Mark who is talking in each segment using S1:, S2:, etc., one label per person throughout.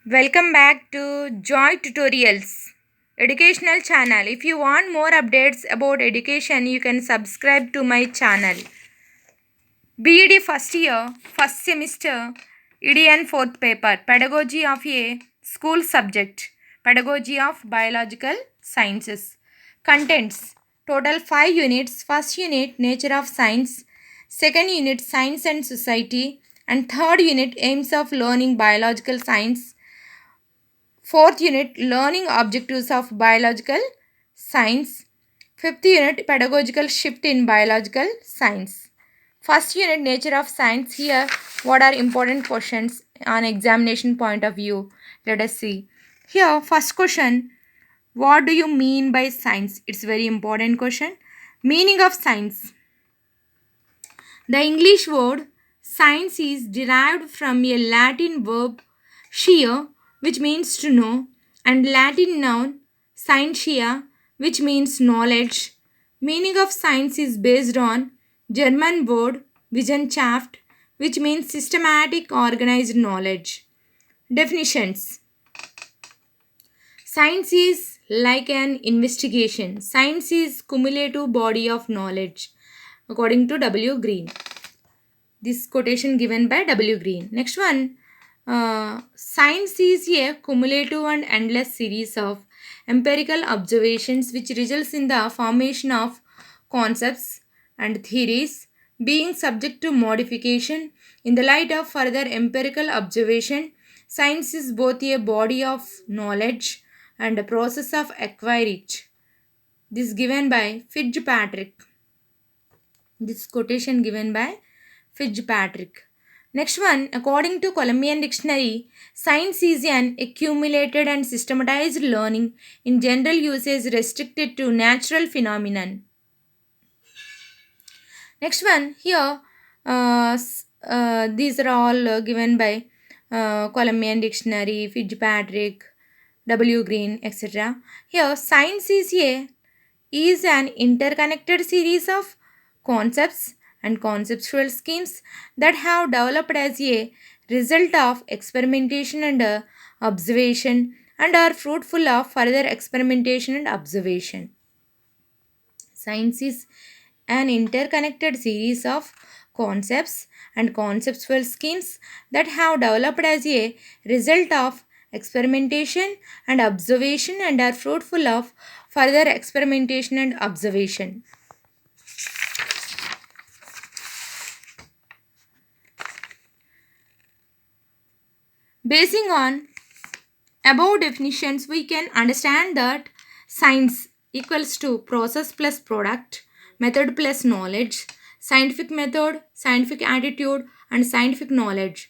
S1: Welcome back to Joy Tutorials educational channel. If you want more updates about education, you can subscribe to my channel. BEd first year, first semester, EDN fourth paper, Pedagogy of a School Subject, Pedagogy of Biological Sciences. Contents total 5 units. First unit Nature of Science, second unit Science and Society, and third unit Aims of Learning Biological Science. Fourth unit, learning objectives of biological science. Fifth unit, pedagogical shift in biological science. First unit, nature of science. Here, what are important questions on examination point of view? Let us see. Here, first question, what do you mean by science? It's very important question. Meaning of science. The English word science is derived from a Latin verb sciere, which means to know, and Latin noun scientia, which means knowledge. Meaning of science is based on German word Wissenschaft, which means systematic organized knowledge. Definitions. Science is like an investigation. Science is cumulative body of knowledge, according to W. Green. This quotation given by W. Green. Next one, science is a cumulative and endless series of empirical observations which results in the formation of concepts and theories being subject to modification in the light of further empirical observation. Science is both a body of knowledge and a process of acquire it. This given by Fitzpatrick. This quotation given by Fitzpatrick. Next one, according to Columbian Dictionary, science is an accumulated and systematized learning in general usage restricted to natural phenomenon. Next one, here, these are all given by Columbian Dictionary, Fitzpatrick, W. Green, etc. Here, science is an interconnected series of concepts and conceptual schemes that have developed as a result of experimentation and observation and are fruitful of further experimentation and observation. Science is an interconnected series of concepts and conceptual schemes that have developed as a result of experimentation and observation and are fruitful of further experimentation and observation. Basing on above definitions, we can understand that science equals to process plus product, method plus knowledge, scientific method, scientific attitude, and scientific knowledge.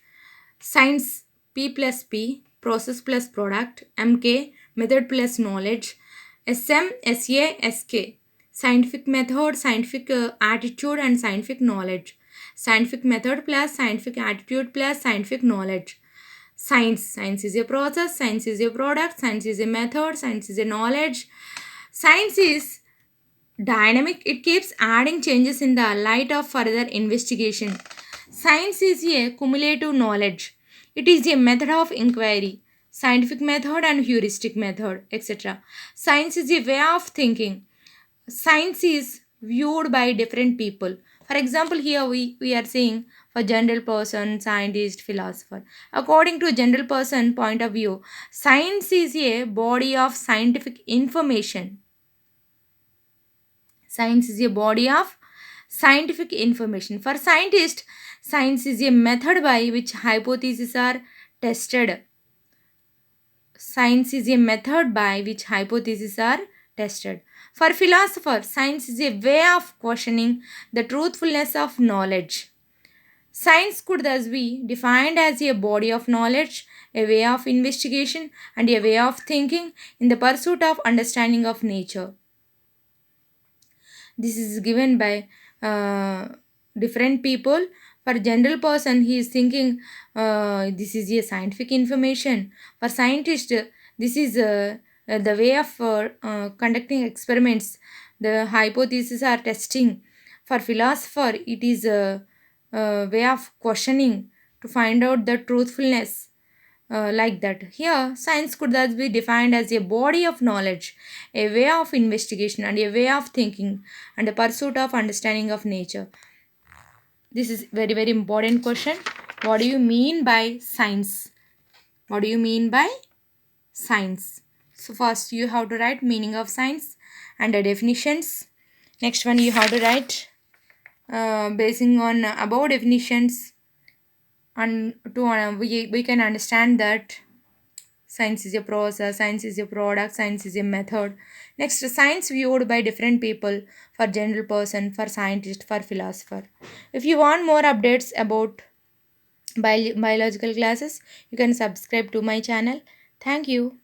S1: Science P plus P, process plus product, MK, method plus knowledge, SM, SA, SK. Scientific method, scientific attitude, and scientific knowledge. Scientific method plus scientific attitude plus scientific knowledge. Science is a process, science is a product, science is a method, science is a knowledge. Science is dynamic, it keeps adding changes in the light of further investigation. Science is a cumulative knowledge, it is a method of inquiry, scientific method and heuristic method, etc. Science is a way of thinking. Science is viewed by different people. For example, here we are saying for general person, scientist, philosopher. According to general person point of view, science is a body of scientific information. Science is a body of scientific information. For scientists, science is a method by which hypotheses are tested. Science is a method by which hypotheses are tested. For philosophers, science is a way of questioning the truthfulness of knowledge. Science could thus be defined as a body of knowledge, a way of investigation, and a way of thinking in the pursuit of understanding of nature. This is given by different people. For general person, he is thinking this is a scientific information. For scientist, this is the way of conducting experiments. The hypotheses are testing. For philosopher, it is a way of questioning to find out the truthfulness. like that. Here, science could thus be defined as a body of knowledge, a way of investigation, and a way of thinking, and a pursuit of understanding of nature. This is very very important question. What do you mean by science? What do you mean by science? So first you have to write meaning of science and the definitions. Next one you have to write basing on above definitions, and to we can understand that science is a process, science is a product, science is a method. Next, science viewed by different people, for general person, for scientist, for philosopher. If you want more updates about biological classes, you can subscribe to my channel. Thank you.